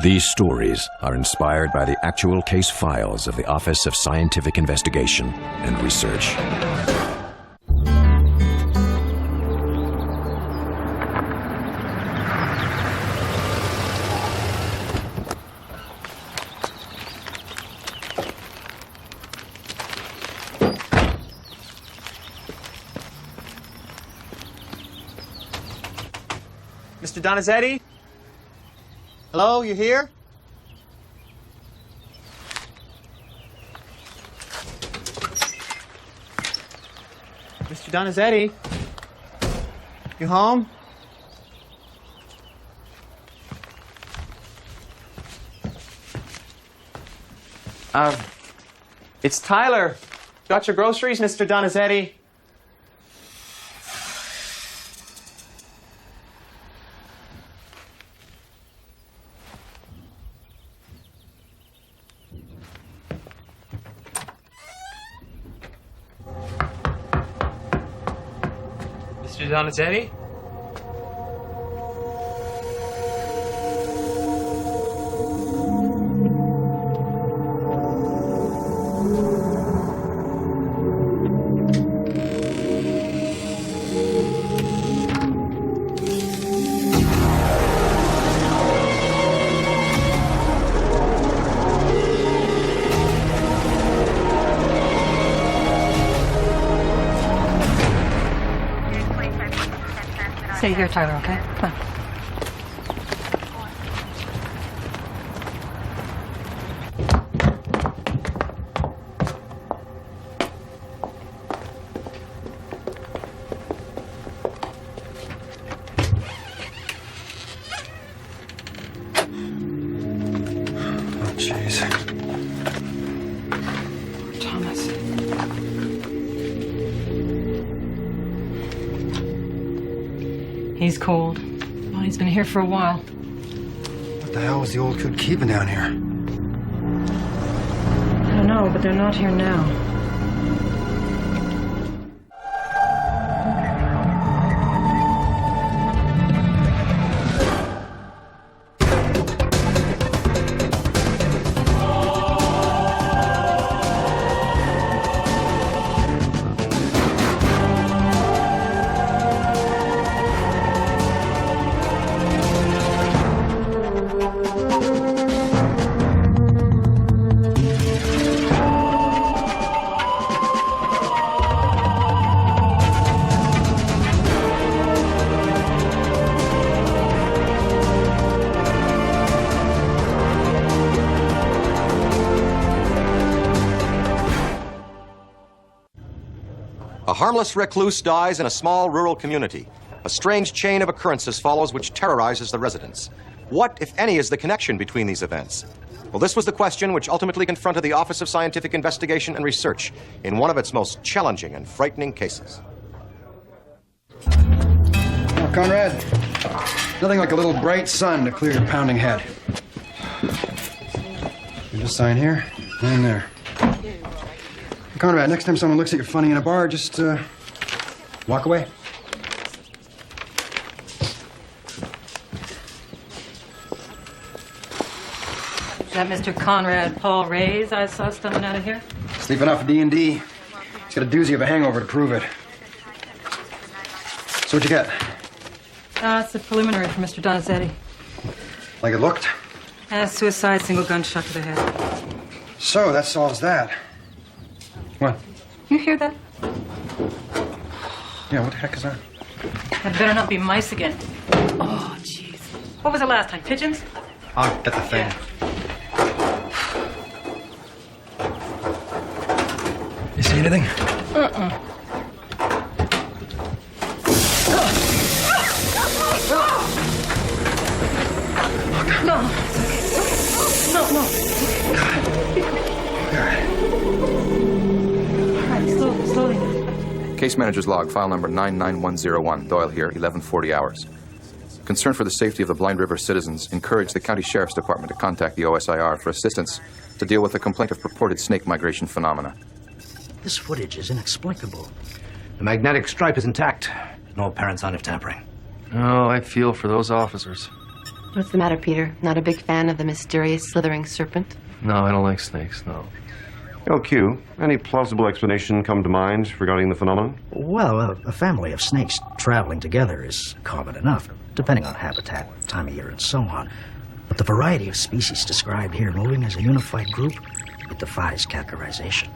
These stories are inspired by the actual case files of the Office of Scientific Investigation and Research. Mr. Donizetti? Hello, you here? Mr. Donizetti? You home? It's Tyler. Got your groceries, Mr. Donizetti? Mr. Donizetti? Stay here, Tyler, okay? Come on. Oh, jeez. Thomas. He's cold. Well, he's been here for a while. What the hell was the old coot keeping down here? I don't know, but they're not here now. A harmless recluse dies in a small rural community. A strange chain of occurrences follows which terrorizes the residents. What, if any, is the connection between these events? Well, this was the question which ultimately confronted the Office of Scientific Investigation and Research in one of its most challenging and frightening cases. Oh, Conrad, nothing like a little bright sun to clear your pounding head. You just sign here and there. Conrad, next time someone looks at you funny in a bar, just walk away. Is that Mr. Conrad Paul Ray's I saw stumbling out of here? Sleeping off D&D. He's got a doozy of a hangover to prove it. So what'd you get? It's a preliminary for Mr. Donizetti. Like it looked? Suicide, single gunshot to the head. So that solves that. What? You hear that? Yeah, what the heck is that? That better not be mice again. Oh, jeez. What was it last time? Pigeons? I'll get the thing. Yeah. You see anything? No, it's okay. No. All right, slowly. Case manager's log, file number 99101. Doyle here, 1140 hours. Concern for the safety of the Blind River citizens encouraged the county sheriff's department to contact the OSIR for assistance to deal with a complaint of purported snake migration phenomena. This footage is inexplicable. The magnetic stripe is intact. No apparent sign of tampering. Oh, I feel for those officers. What's the matter, Peter? Not a big fan of the mysterious slithering serpent? No, I don't like snakes, no. LQ, any plausible explanation come to mind regarding the phenomenon? Well, a family of snakes traveling together is common enough, depending on habitat, time of year, and so on. But the variety of species described here, moving as a unified group, it defies categorization.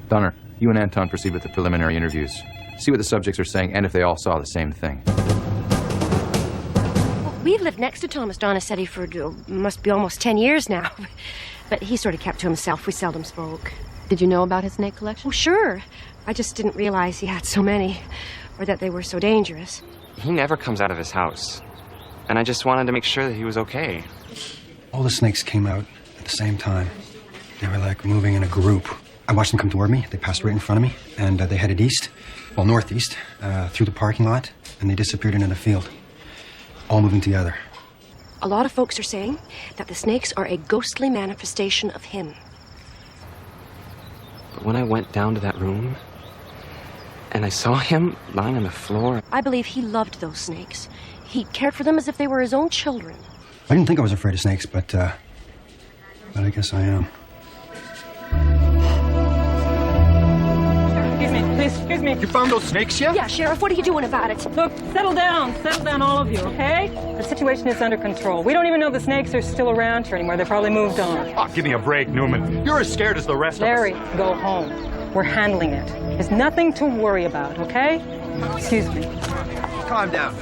Donner, you and Anton proceed with the preliminary interviews. See what the subjects are saying and if they all saw the same thing. Well, we've lived next to Thomas Donizetti for, must be almost 10 years now. But he sort of kept to himself. We seldom spoke. Did you know about his snake collection? Oh, sure. I just didn't realize he had so many, or that they were so dangerous. He never comes out of his house. And I just wanted to make sure that he was okay. All the snakes came out at the same time. They were like moving in a group. I watched them come toward me. They passed right in front of me, and they headed east, well, northeast, through the parking lot, and they disappeared into the field. All moving together. A lot of folks are saying that the snakes are a ghostly manifestation of him. But when I went down to that room, and I saw him lying on the floor... I believe he loved those snakes. He cared for them as if they were his own children. I didn't think I was afraid of snakes, but I guess I am. Excuse me. You found those snakes yet? Yeah, Sheriff, what are you doing about it? Look, settle down, all of you, okay? The situation is under control. We don't even know the snakes are still around here anymore. They probably moved on. Oh, give me a break, Newman. You're as scared as the rest Larry, of us. go home. We're handling it. There's nothing to worry about, okay? Excuse me. Calm down.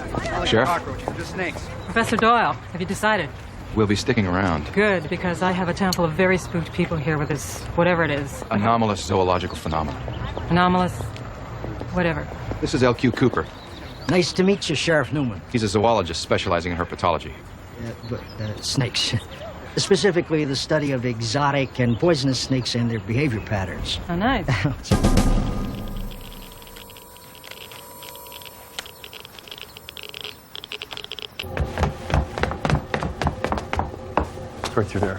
Sheriff? Cockroaches, just snakes. Professor Doyle, have you decided? We'll be sticking around. Good, because I have a town full of very spooked people here with this, whatever it is. Anomalous zoological phenomena. Anomalous, whatever. This is LQ Cooper. Nice to meet you, Sheriff Newman. He's a zoologist specializing in herpetology. Snakes. Specifically, the study of exotic and poisonous snakes and their behavior patterns. Oh, nice. Right through there.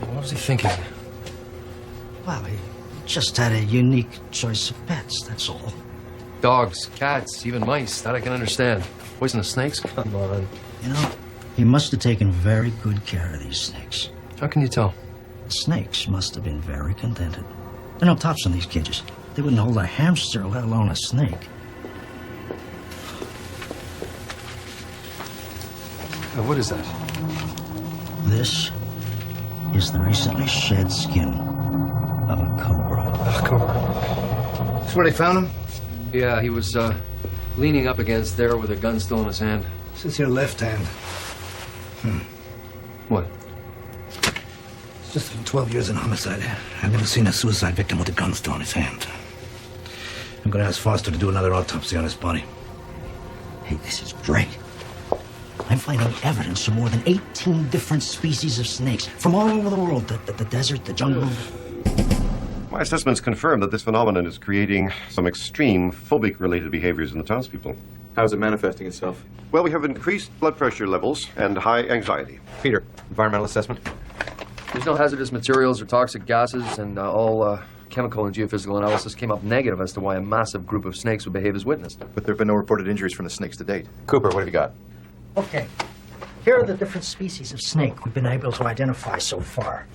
What was he thinking? Well, he just had a unique choice of pets, that's all. Dogs, cats, even mice. That I can understand. Poisonous snakes? Come on. You know, he must have taken very good care of these snakes. How can you tell? The snakes must have been very contented. There are no tops on these cages. They wouldn't hold a hamster, let alone a snake. What is that? This is the recently shed skin of a cobra. Cobra. That's where they found him? Yeah, he was leaning up against there with a gun still in his hand. Since your left hand. What? It's just been 12 years in homicide. I've never seen a suicide victim with a gun still in his hand. I'm gonna ask Foster to do another autopsy on his body. Hey, this is great. I'm finding evidence of more than 18 different species of snakes from all over the world. The desert, the jungle. My assessments confirm that this phenomenon is creating some extreme phobic-related behaviors in the townspeople. How's it manifesting itself? Well, we have increased blood pressure levels and high anxiety. Peter, environmental assessment. There's no hazardous materials or toxic gases, and all chemical and geophysical analysis came up negative as to why a massive group of snakes would behave as witnessed. But there have been no reported injuries from the snakes to date. Cooper, what have you got? Okay, here are the different species of snake we've been able to identify so far.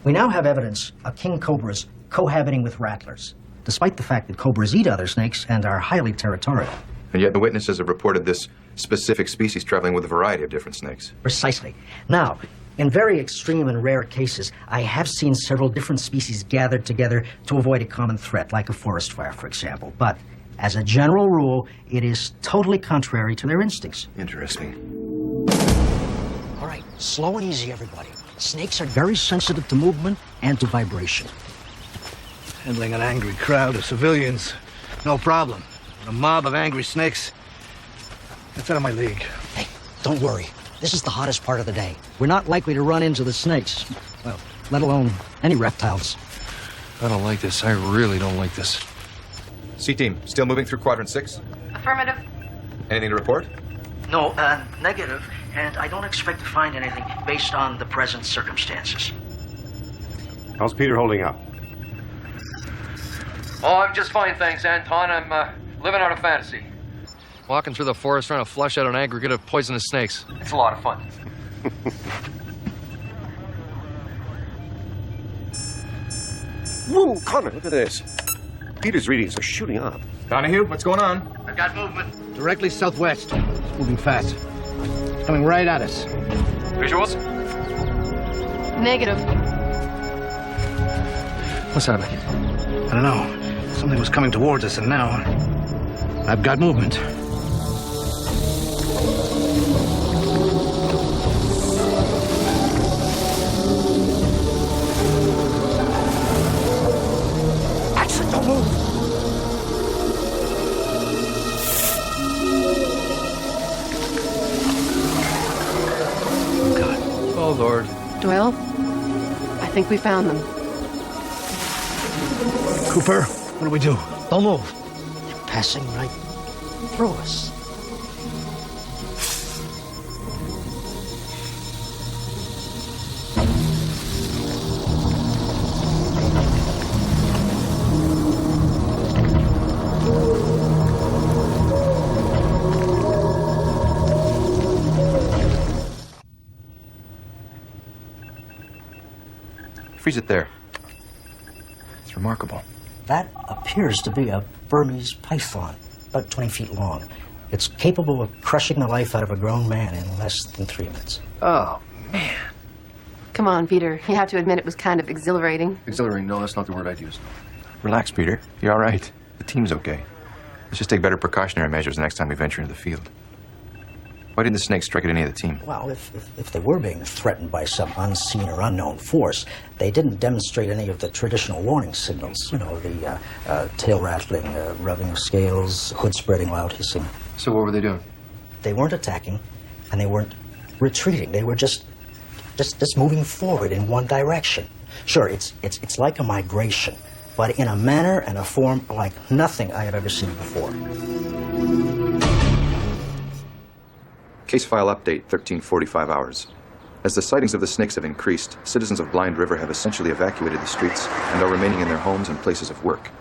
We now have evidence of king cobras cohabiting with rattlers, despite the fact that cobras eat other snakes and are highly territorial. And yet the witnesses have reported this specific species traveling with a variety of different snakes. Precisely. Now, in very extreme and rare cases, I have seen several different species gathered together to avoid a common threat, like a forest fire, for example. But as a general rule, it is totally contrary to their instincts. Interesting. All right, slow and easy, everybody. Snakes are very sensitive to movement and to vibration. Handling an angry crowd of civilians, no problem. A mob of angry snakes, that's out of my league. Hey, don't worry. This is the hottest part of the day. We're not likely to run into the snakes. Well, let alone any reptiles. I don't like this. I really don't like this. C-Team, still moving through Quadrant 6? Affirmative. Anything to report? No, negative. And I don't expect to find anything based on the present circumstances. How's Peter holding up? Oh, I'm just fine, thanks, Anton. I'm living out a fantasy. Walking through the forest trying to flush out an aggregate of poisonous snakes. It's a lot of fun. Whoa, Connor, look at this. Peter's readings are shooting up. Donahue, what's going on? I've got movement. Directly southwest. It's moving fast. It's coming right at us. Visuals? Negative. What's happening? I don't know. Something was coming towards us, and now I've got movement. Action, don't move! Oh, God. Oh, Lord. Doyle, I think we found them. Cooper, what do we do? Don't move. They're passing right through us. Freeze it there. It's remarkable. That appears to be a Burmese python, about 20 feet long. It's capable of crushing the life out of a grown man in less than 3 minutes. Oh, man. Come on, Peter. You have to admit it was kind of exhilarating. Exhilarating? No, that's not the word I'd use. Relax, Peter. You're all right. The team's okay. Let's just take better precautionary measures the next time we venture into the field. Why didn't the snake strike at any of the team? Well, if they were being threatened by some unseen or unknown force, they didn't demonstrate any of the traditional warning signals. You know, the tail rattling, rubbing of scales, hood spreading, loud hissing. So what were they doing? They weren't attacking, and they weren't retreating. They were just moving forward in one direction. Sure, it's like a migration, but in a manner and a form like nothing I have ever seen before. Case file update, 1345 hours. As the sightings of the snakes have increased, citizens of Blind River have essentially evacuated the streets and are remaining in their homes and places of work.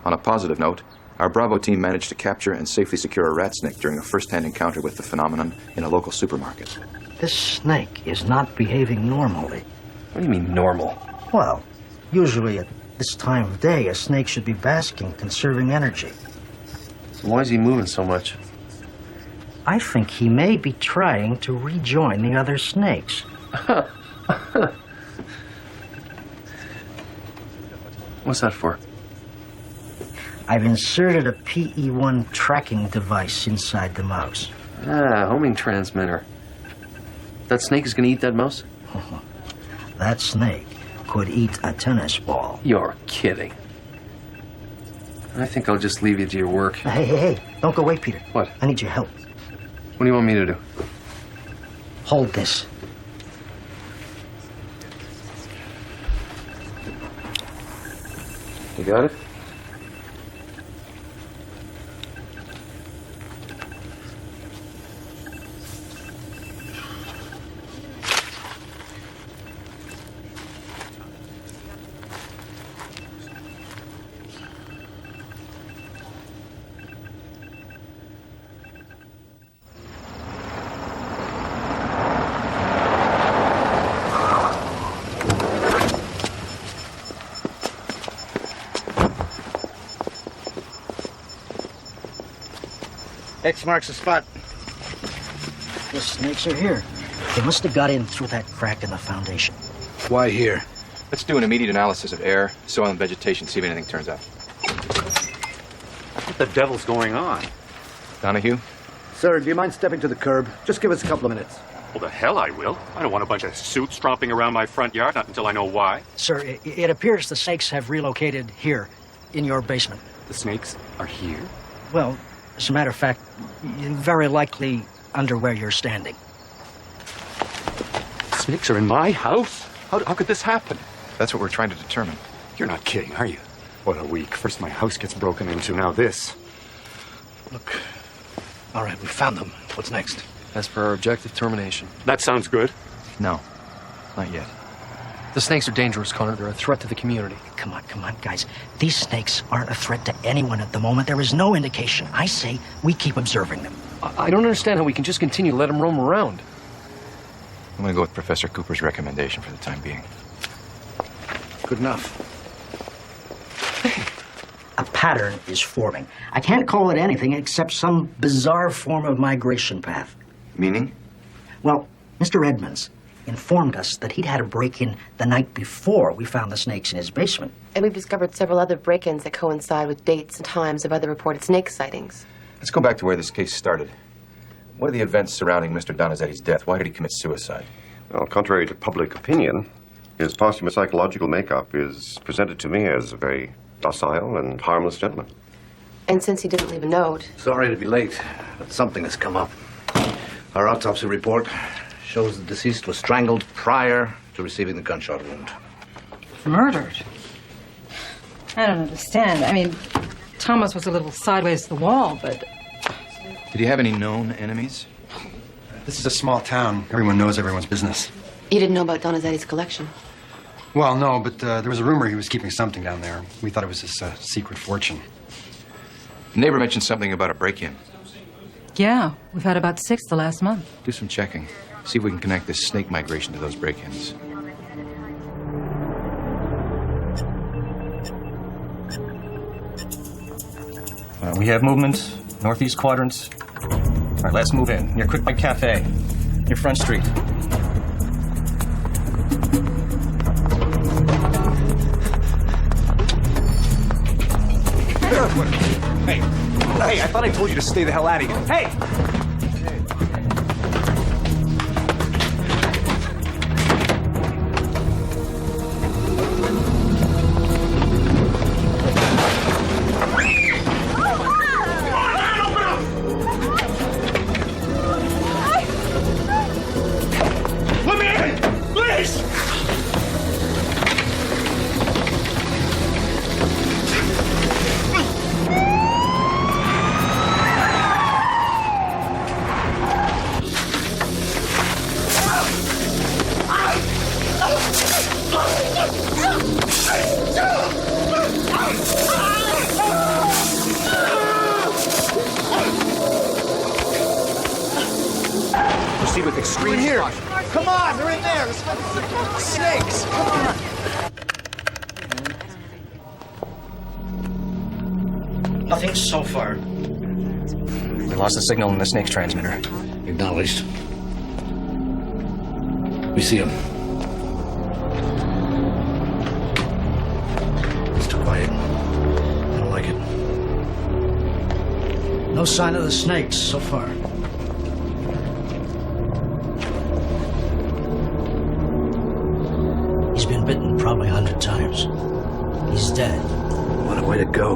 On a positive note, our Bravo team managed to capture and safely secure a rat snake during a first-hand encounter with the phenomenon in a local supermarket. This snake is not behaving normally. What do you mean, normal? Well, usually at this time of day, a snake should be basking, conserving energy. So why is he moving so much? I think he may be trying to rejoin the other snakes. What's that for? I've inserted a PE1 tracking device inside the mouse. Ah, homing transmitter. That snake is going to eat that mouse? That snake could eat a tennis ball. You're kidding. I think I'll just leave you to your work. Hey, don't go away, Peter. What? I need your help. What do you want me to do? Hold this. You got it? X marks the spot. The snakes are here. They must have got in through that crack in the foundation. Why here? Let's do an immediate analysis of air, soil, and vegetation, see if anything turns up. What the devil's going on? Donahue? Sir, do you mind stepping to the curb? Just give us a couple of minutes. Well, the hell I will. I don't want a bunch of suits tromping around my front yard, not until I know why. Sir, it appears the snakes have relocated here, in your basement. The snakes are here? Well, as a matter of fact, very likely under where you're standing. Snakes are in my house? How could this happen? That's what we're trying to determine. You're not kidding, are you? What a week. First my house gets broken into, now this. Look. All right, we found them. What's next? As per our objective, termination. That sounds good. No, not yet. The snakes are dangerous, Connor. They're a threat to the community. Come on, guys. These snakes aren't a threat to anyone at the moment. There is no indication. I say we keep observing them. I don't understand how we can just continue to let them roam around. I'm going to go with Professor Cooper's recommendation for the time being. Good enough. A pattern is forming. I can't call it anything except some bizarre form of migration path. Meaning? Well, Mr. Edmonds informed us that he'd had a break-in the night before we found the snakes in his basement. And we've discovered several other break-ins that coincide with dates and times of other reported snake sightings. Let's go back to where this case started. What are the events surrounding Mr. Donizetti's death? Why did he commit suicide? Well, contrary to public opinion, his posthumous psychological makeup is presented to me as a very docile and harmless gentleman. And since he didn't leave a note... Sorry to be late, but something has come up. Our autopsy report shows the deceased was strangled prior to receiving the gunshot wound. Murdered? I don't understand. I mean, Thomas was a little sideways to the wall, but... Did he have any known enemies? This is a small town. Everyone knows everyone's business. You didn't know about Donizetti's collection? Well, no, but there was a rumor he was keeping something down there. We thought it was his secret fortune. The neighbor mentioned something about a break-in. Yeah, we've had about 6 the last month. Do some checking. See if we can connect this snake migration to those break-ins. We have movement, northeast quadrants. All right, let's move in. Near Quick Bite Cafe, near Front Street. Hey, I thought I told you to stay the hell out of here. Hey! Let me in! Please! Proceed with extreme caution. Come on, they're in there. There's fucking snakes. Come on. Nothing so far. We lost the signal in the snake's transmitter. Acknowledged. We see him. It's too quiet. I don't like it. No sign of the snakes so far. He's been bitten probably 100 times. He's dead. What a way to go.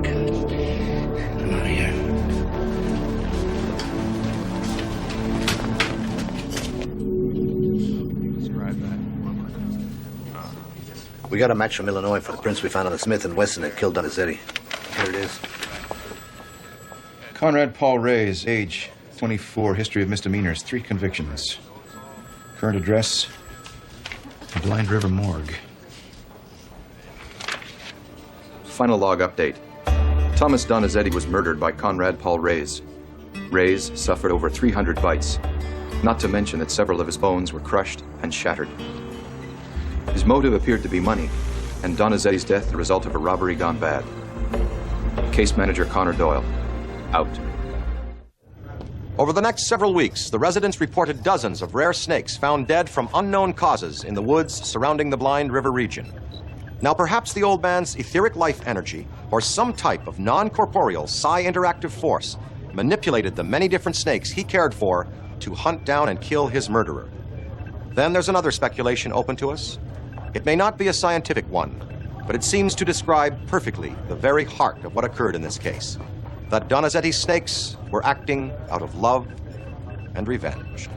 I'm out of here. We got a match from Illinois for the prints we found on the Smith and Wesson that killed Donizetti. Here it is. Conrad Paul Reyes, age 24, history of misdemeanors, 3 convictions. Current address, Blind River Morgue. Final log update. Thomas Donizetti was murdered by Conrad Paul Reyes. Reyes suffered over 300 bites, not to mention that several of his bones were crushed and shattered. His motive appeared to be money, and Donizetti's death the result of a robbery gone bad. Case manager Connor Doyle, out. Over the next several weeks, the residents reported dozens of rare snakes found dead from unknown causes in the woods surrounding the Blind River region. Now, perhaps the old man's etheric life energy or some type of non-corporeal psi-interactive force manipulated the many different snakes he cared for to hunt down and kill his murderer. Then there's another speculation open to us. It may not be a scientific one, but it seems to describe perfectly the very heart of what occurred in this case. That Donizetti's snakes were acting out of love and revenge.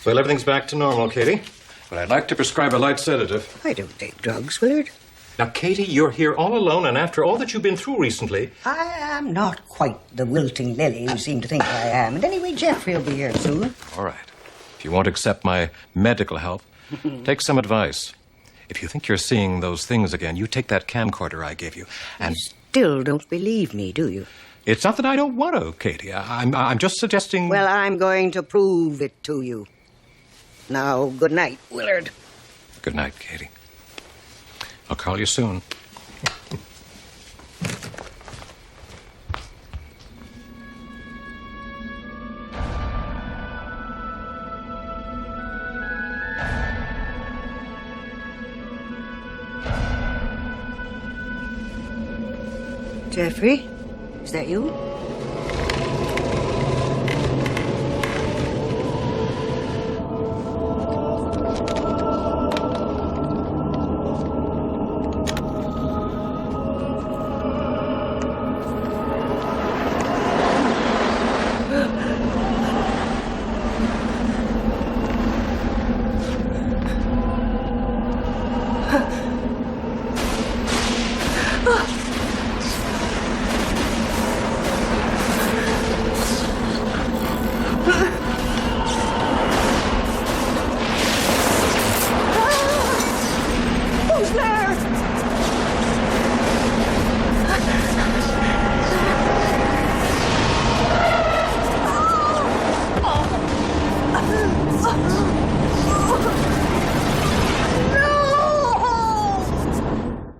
Well, everything's back to normal, Katie. But I'd like to prescribe a light sedative. I don't take drugs, Willard. Now, Katie, you're here all alone, and after all that you've been through recently... I am not quite the wilting lily you seem to think I am. And anyway, Jeffrey will be here soon. All right. If you won't accept my medical help, take some advice. If you think you're seeing those things again, you take that camcorder I gave you and... Still don't believe me, do you? It's not that I don't want to, Katie. I'm just suggesting... Well, I'm going to prove it to you. Now, good night, Willard. Good night, Katie. I'll call you soon. Jeffrey, is that you?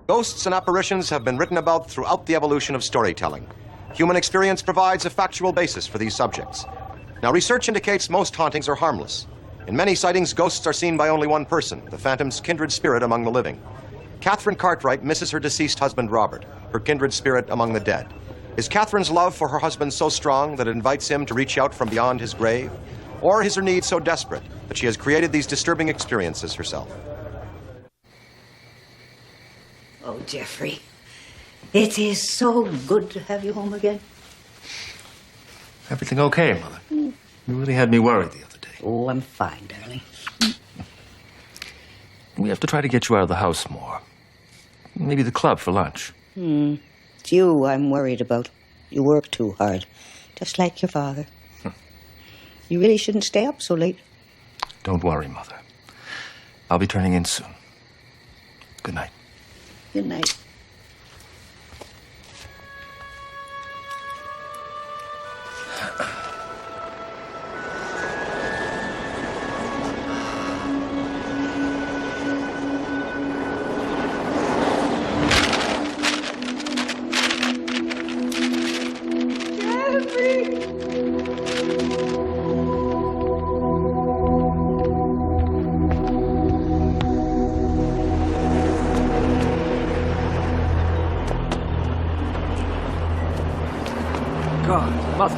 Ghosts and apparitions have been written about throughout the evolution of storytelling. Human experience provides a factual basis for these subjects. Now, research indicates most hauntings are harmless. In many sightings, ghosts are seen by only one person, the phantom's kindred spirit among the living. Catherine Cartwright misses her deceased husband, Robert, her kindred spirit among the dead. Is Catherine's love for her husband so strong that it invites him to reach out from beyond his grave? Or is her need so desperate that she has created these disturbing experiences herself? Oh, Jeffrey, it is so good to have you home again. Everything okay, Mother? You really had me worried the other day. Oh, I'm fine, darling. We have to try to get you out of the house more. Maybe the club for lunch. It's you I'm worried about. You work too hard, just like your father. You really shouldn't stay up so late. Don't worry, Mother. I'll be turning in soon. Good night. Good night. God, Mother.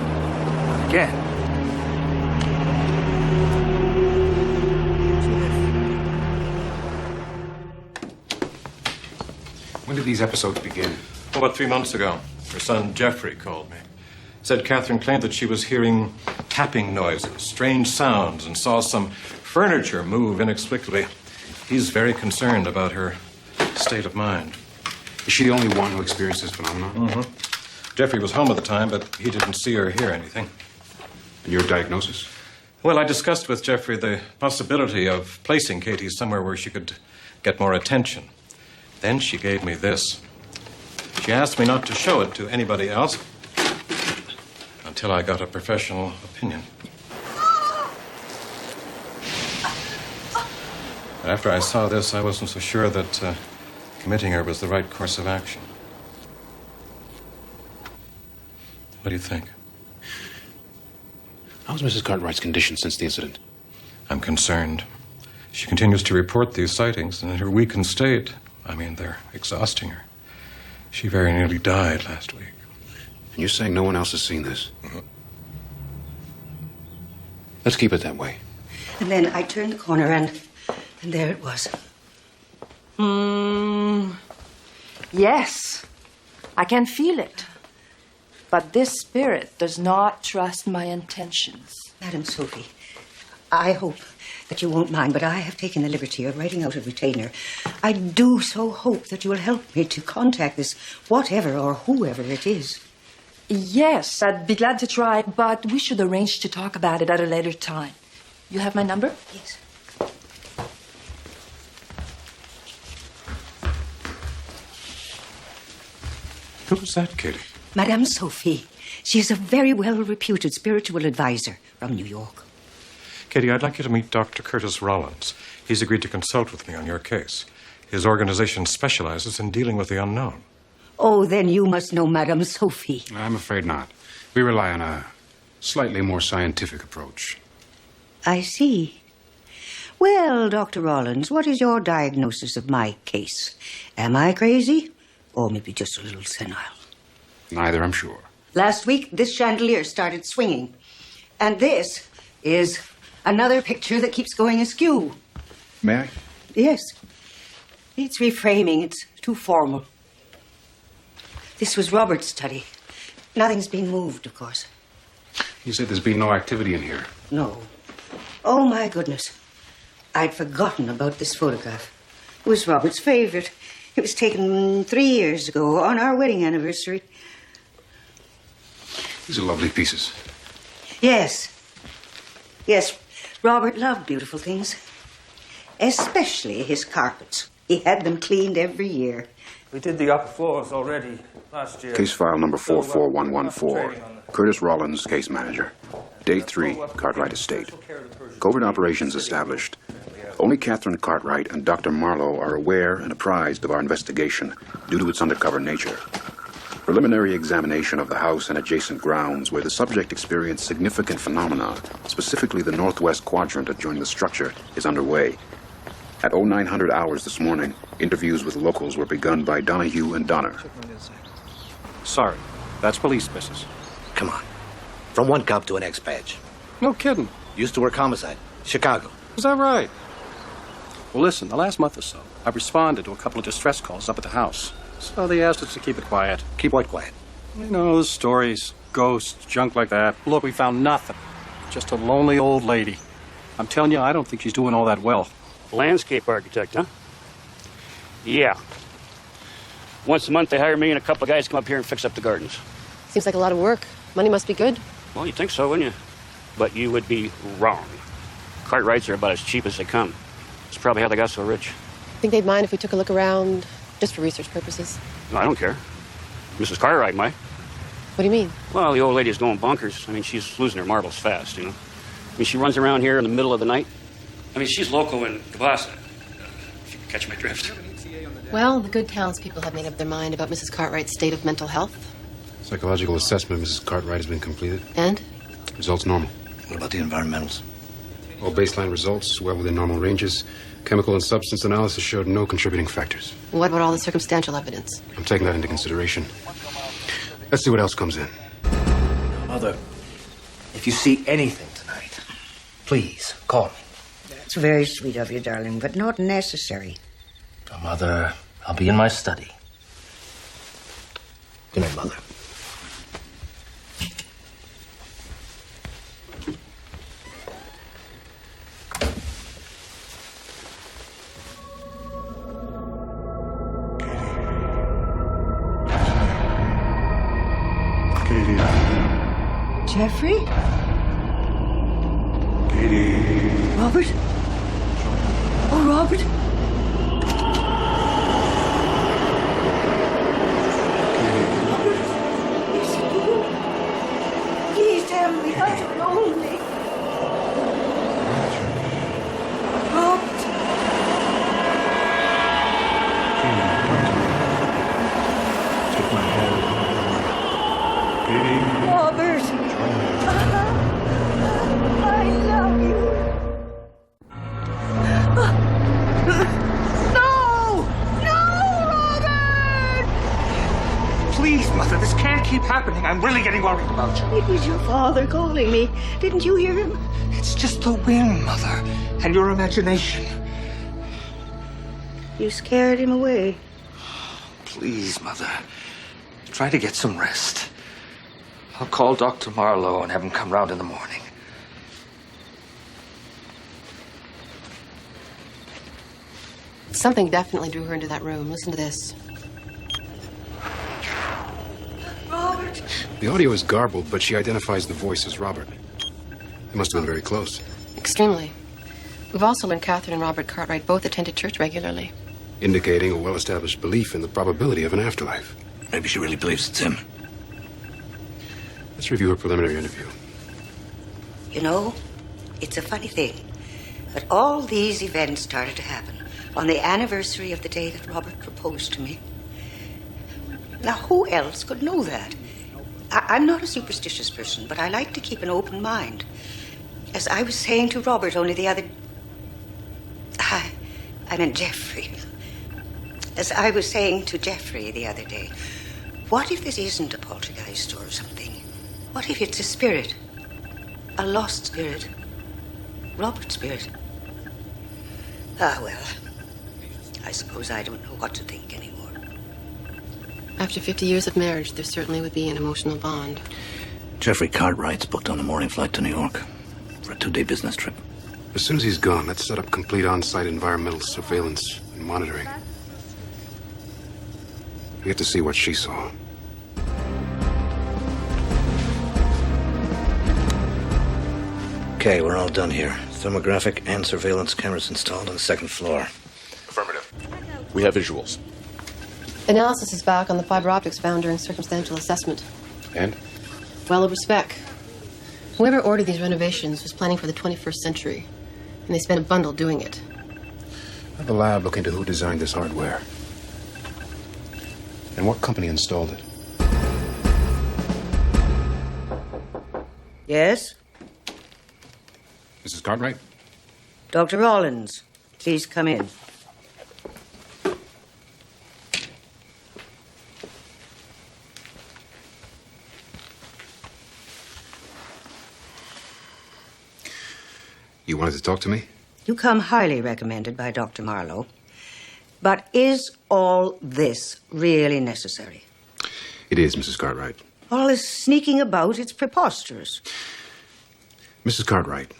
Again. When did these episodes begin? About 3 months ago, her son Jeffrey called me. Said Catherine claimed that she was hearing tapping noises, strange sounds, and saw some furniture move inexplicably. He's very concerned about her state of mind. Is she the only one who experienced this phenomenon? Mm-hmm. Jeffrey was home at the time, but he didn't see or hear anything. And your diagnosis? Well, I discussed with Jeffrey the possibility of placing Katie somewhere where she could get more attention. Then she gave me this. She asked me not to show it to anybody else until I got a professional opinion. And after I saw this, I wasn't so sure that committing her was the right course of action. What do you think? How's Mrs. Cartwright's condition since the incident? I'm concerned. She continues to report these sightings, and in her weakened state, they're exhausting her. She very nearly died last week. And you're saying no one else has seen this? Mm-hmm. Let's keep it that way. And then I turned the corner and there it was. Yes, I can feel it. But this spirit does not trust my intentions. Madam Sophie, I hope that you won't mind, but I have taken the liberty of writing out a retainer. I do so hope that you will help me to contact this whatever or whoever it is. Yes, I'd be glad to try, but we should arrange to talk about it at a later time. You have my number? Yes. Who was that, Katie? Madame Sophie. She is a very well-reputed spiritual advisor from New York. Katie, I'd like you to meet Dr. Curtis Rollins. He's agreed to consult with me on your case. His organization specializes in dealing with the unknown. Oh, then you must know Madame Sophie. I'm afraid not. We rely on a slightly more scientific approach. I see. Well, Dr. Rollins, what is your diagnosis of my case? Am I crazy? Or maybe just a little senile? Neither, I'm sure. Last week, this chandelier started swinging. And this is another picture that keeps going askew. May I? Yes. It's reframing. It's too formal. This was Robert's study. Nothing's been moved, of course. You said there's been no activity in here. No. Oh, my goodness. I'd forgotten about this photograph. It was Robert's favorite. It was taken 3 years ago on our wedding anniversary. These are lovely pieces. Yes. Yes, Robert loved beautiful things. Especially his carpets. He had them cleaned every year. We did the upper floors already last year. Case file number 44114. Curtis Rollins, case manager. Day 3, Cartwright Estate. Covert operations established. Only Catherine Cartwright and Dr. Marlowe are aware and apprised of our investigation due to its undercover nature. Preliminary examination of the house and adjacent grounds where the subject experienced significant phenomena, specifically the northwest quadrant adjoining the structure, is underway. At 0900 hours this morning, interviews with locals were begun by Donahue and Donner. Sorry, that's police business. Come on. From one cop to an ex-badge. No kidding. Used to work homicide. Chicago. Is that right? Well, listen, the last month or so, I've responded to a couple of distress calls up at the house. So they asked us to keep it quiet. Keep what quiet? You know, stories, ghosts, junk like that. Look, we found nothing. Just a lonely old lady. I'm telling you, I don't think she's doing all that well. Landscape architect, huh? Yeah. Once a month they hire me and a couple of guys to come up here and fix up the gardens. Seems like a lot of work. Money must be good. Well, you'd think so, wouldn't you? But you would be wrong. Cartwrights are about as cheap as they come. That's probably how they got so rich. Think they'd mind if we took a look around, just for research purposes? No, I don't care. Mrs. Cartwright might. What do you mean? Well, the old lady's going bonkers. I mean, she's losing her marbles fast, you know. I mean, she runs around here in the middle of the night. I mean, she's local in Kabasa, if you can catch my drift. Well, the good townspeople have made up their mind about Mrs. Cartwright's state of mental health. Psychological assessment of Mrs. Cartwright has been completed. And? Results normal. What about the environmentals? All baseline results, well within normal ranges. Chemical and substance analysis showed no contributing factors. What about all the circumstantial evidence? I'm taking that into consideration. Let's see what else comes in. Mother, if you see anything tonight, please call me. That's very sweet of you, darling, but not necessary. Oh, Mother, I'll be in my study. Good night, Mother. Jeffrey? Katie. Robert? Oh, Robert? Robert? Is it you? Please tell me not to know me. Robert? Take my hand. Katie. Robert! I love you. No! No, Robert! Please, Mother, this can't keep happening. I'm really getting worried about you. It was your father calling me. Didn't you hear him? It's just the wind, Mother, and your imagination. You scared him away. Please, Mother, try to get some rest. I'll call Dr. Marlowe and have him come round in the morning. Something definitely drew her into that room. Listen to this. Robert! The audio is garbled, but she identifies the voice as Robert. They must have been very close. Extremely. We've also learned Catherine and Robert Cartwright both attended church regularly. Indicating a well-established belief in the probability of an afterlife. Maybe she really believes it's him. Let's review her preliminary interview. You know, it's a funny thing, but all these events started to happen on the anniversary of the day that Robert proposed to me. Now, who else could know that? I'm not a superstitious person, but I like to keep an open mind. As I was saying to Robert only the other... I meant Jeffrey. As I was saying to Jeffrey the other day, what if this isn't a poltergeist or something? What if it's a spirit? A lost spirit? Robert's spirit? Ah, well, I suppose I don't know what to think anymore. After 50 years of marriage, there certainly would be an emotional bond. Jeffrey Cartwright's booked on a morning flight to New York for a 2-day business trip. As soon as he's gone, let's set up complete on-site environmental surveillance and monitoring. We have to see what she saw. Okay, we're all done here. Thermographic and surveillance cameras installed on the second floor. Affirmative. We have visuals. Analysis is back on the fiber optics found during circumstantial assessment. And? Well over spec. Whoever ordered these renovations was planning for the 21st century, and they spent a bundle doing it. Have the lab look into who designed this hardware. And what company installed it. Yes? Mrs. Cartwright? Dr. Rollins, please come in. You wanted to talk to me? You come highly recommended by Dr. Marlowe. But is all this really necessary? It is, Mrs. Cartwright. All this sneaking about, it's preposterous. Mrs. Cartwright,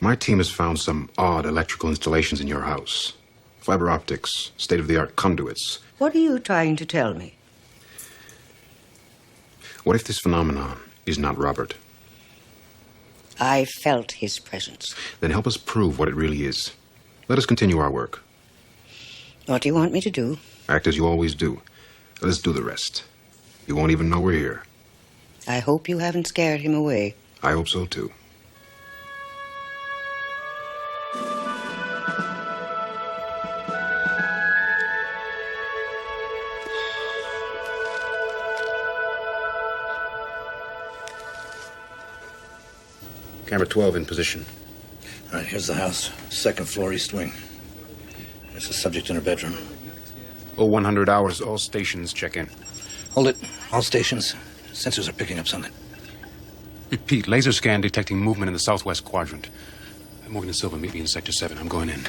my team has found some odd electrical installations in your house. Fiber optics, state-of-the-art conduits. What are you trying to tell me? What if this phenomenon is not Robert? I felt his presence. Then help us prove what it really is. Let us continue our work. What do you want me to do? Act as you always do. Let us do the rest. You won't even know we're here. I hope you haven't scared him away. I hope so, too. Camera 12 in position. All right, here's the house. Second floor, east wing. There's the subject in her bedroom. 0100 hours, all stations check in. Hold it. All stations. Sensors are picking up something. Repeat, laser scan detecting movement in the southwest quadrant. Morgan and Silva, meet me in Sector 7. I'm going in.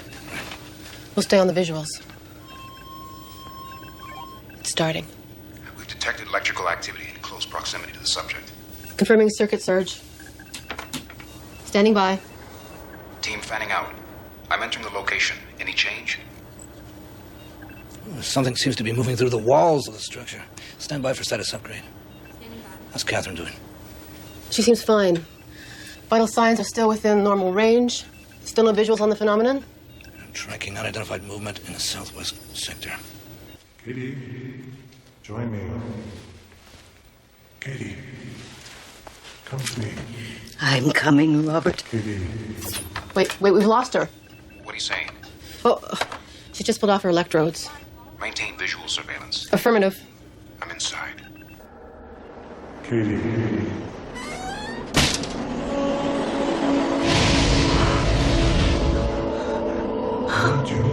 We'll stay on the visuals. It's starting. We've detected electrical activity in close proximity to the subject. Confirming circuit surge. Standing by. Team fanning out. I'm entering the location. Any change? Something seems to be moving through the walls of the structure. Stand by for status upgrade. How's Catherine doing? She seems fine. Vital signs are still within normal range. Still no visuals on the phenomenon? Tracking unidentified movement in the southwest sector. Katie, join me. Katie, come to me. I'm coming, Robert. Katie. Wait, we've lost her. What are you saying? Oh, she just pulled off her electrodes. Maintain visual surveillance. Affirmative. I'm inside. Katie. I want you.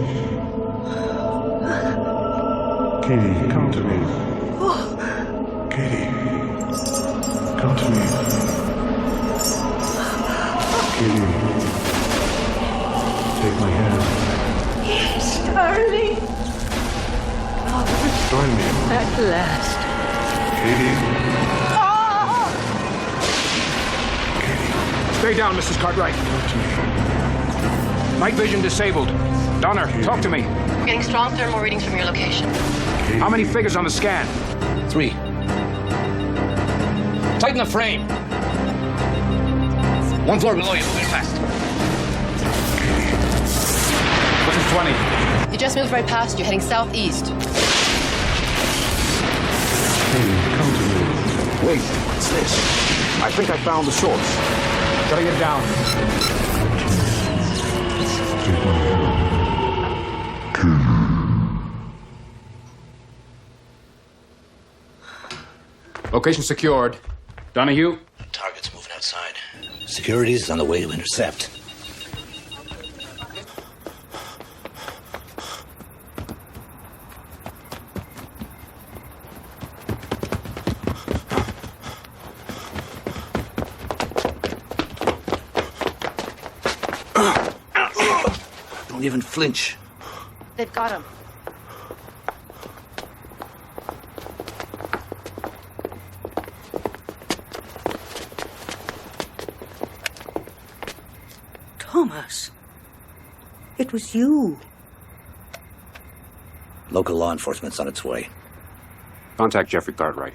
Katie, come to me. Katie, come to me. Katie, take my hand. Yes, darling. Join me. At last. Katie. Stay down, Mrs. Cartwright. Night vision disabled. Donner, talk to me. We're getting strong thermal readings from your location. How many figures on the scan? 3. Tighten the frame. 1 floor below you, moving fast. 20. You just moved right past you, heading southeast. Wait, what's this? I think I found the source. Shutting it down. Location secured. Donahue? Target's moving outside. Security's on the way to intercept. Don't even flinch. They've got him. Thomas, it was you. Local law enforcement's on its way. Contact Jeffrey Cartwright.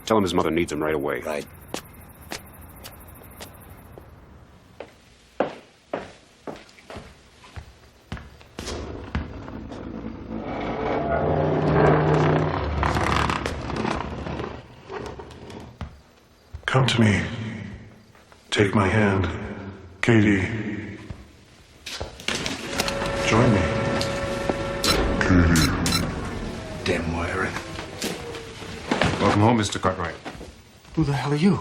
Tell him his mother needs him right away. Right. Come to me. Take my hand. Katie. Join me. Katie. Damn wiring. Welcome home, Mr. Cartwright. Who the hell are you?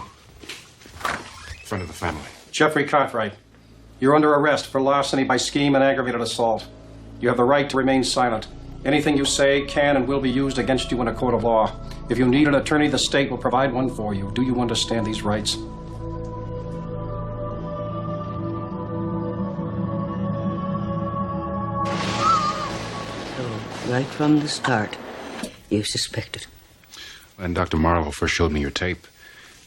Friend of the family. Jeffrey Cartwright, you're under arrest for larceny by scheme and aggravated assault. You have the right to remain silent. Anything you say can and will be used against you in a court of law. If you need an attorney, the state will provide one for you. Do you understand these rights? Right from the start, you suspected. When Dr. Marlowe first showed me your tape,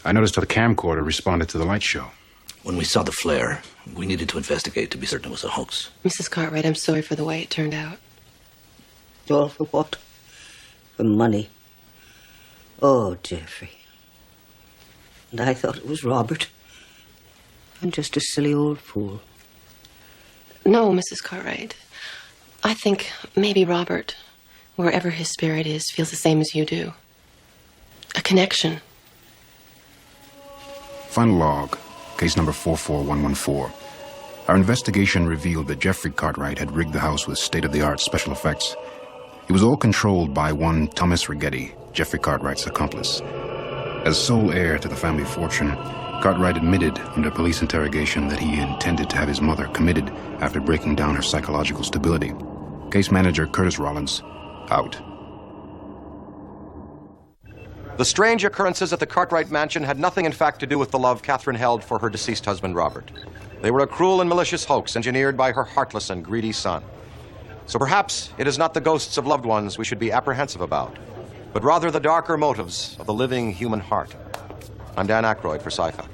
I noticed how the camcorder responded to the light show. When we saw the flare, we needed to investigate to be certain it was a hoax. Mrs. Cartwright, I'm sorry for the way it turned out. All for what? For money. Oh, Jeffrey. And I thought it was Robert. I'm just a silly old fool. No, Mrs. Cartwright. I think maybe Robert, wherever his spirit is, feels the same as you do. A connection. Final log, case number 44114. Our investigation revealed that Jeffrey Cartwright had rigged the house with state-of-the-art special effects. It was all controlled by one Thomas Rigetti, Jeffrey Cartwright's accomplice. As sole heir to the family fortune, Cartwright admitted under police interrogation that he intended to have his mother committed after breaking down her psychological stability. Case manager Curtis Rollins, out. The strange occurrences at the Cartwright mansion had nothing, in fact, to do with the love Catherine held for her deceased husband, Robert. They were a cruel and malicious hoax engineered by her heartless and greedy son. So perhaps it is not the ghosts of loved ones we should be apprehensive about, but rather the darker motives of the living human heart. I'm Dan Aykroyd for Sci-Fi.